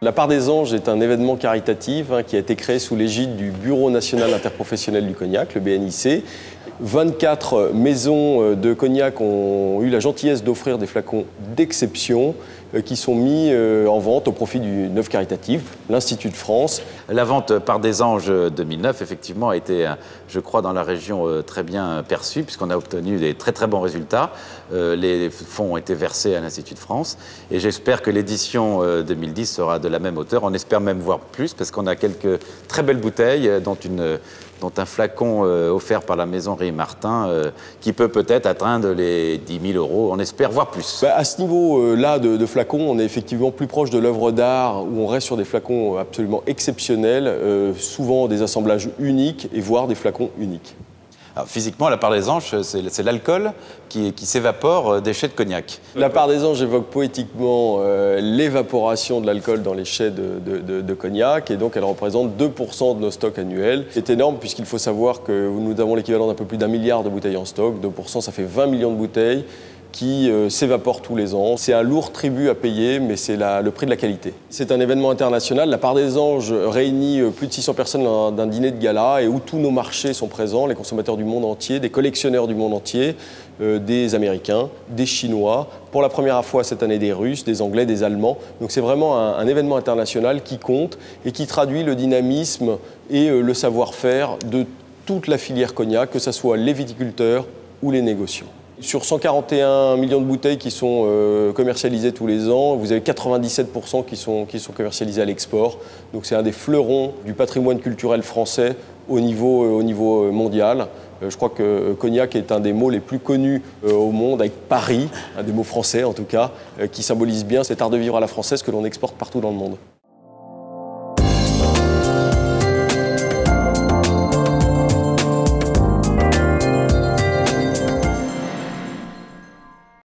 La Part des Anges est un événement caritatif qui a été créé sous l'égide du Bureau national interprofessionnel du cognac, le BNIC. 24 maisons de cognac ont eu la gentillesse d'offrir des flacons d'exception qui sont mis en vente au profit d'une œuvre caritative, l'Institut de France. La vente Part des Anges 2009, effectivement, a été, je crois, dans la région très bien perçue, puisqu'on a obtenu des très très bons résultats. Les fonds ont été versés à l'Institut de France. Et j'espère que l'édition 2010 sera de la même hauteur. On espère même voir plus, parce qu'on a quelques très belles bouteilles, dont un flacon offert par la maison Rémy-Martin, qui peut peut-être atteindre les 10 000 €. On espère voir plus. À ce niveau-là de flacons, on est effectivement plus proche de l'œuvre d'art, où on reste sur des flacons absolument exceptionnels, souvent des assemblages uniques, et voire des flacons uniques. Alors, physiquement, la Part des Anges, c'est l'alcool qui s'évapore des chais de cognac. La Part des Anges évoque poétiquement l'évaporation de l'alcool dans les chais de cognac, et donc elle représente 2% de nos stocks annuels. C'est énorme, puisqu'il faut savoir que nous avons l'équivalent d'un peu plus d'1 milliard de bouteilles en stock. 2%, ça fait 20 millions de bouteilles qui s'évaporent tous les ans. C'est un lourd tribut à payer, mais c'est le prix de la qualité. C'est un événement international. La Part des Anges réunit plus de 600 personnes lors d'un dîner de gala, et où tous nos marchés sont présents, les consommateurs du monde entier, des collectionneurs du monde entier, des Américains, des Chinois, pour la première fois cette année des Russes, des Anglais, des Allemands. Donc c'est vraiment un événement international qui compte et qui traduit le dynamisme et le savoir-faire de toute la filière cognac, que ce soit les viticulteurs ou les négociants. Sur 141 millions de bouteilles qui sont commercialisées tous les ans, vous avez 97% qui sont commercialisées à l'export. Donc c'est un des fleurons du patrimoine culturel français au niveau mondial. Je crois que cognac est un des mots les plus connus au monde, avec Paris, un des mots français en tout cas, qui symbolise bien cet art de vivre à la française que l'on exporte partout dans le monde.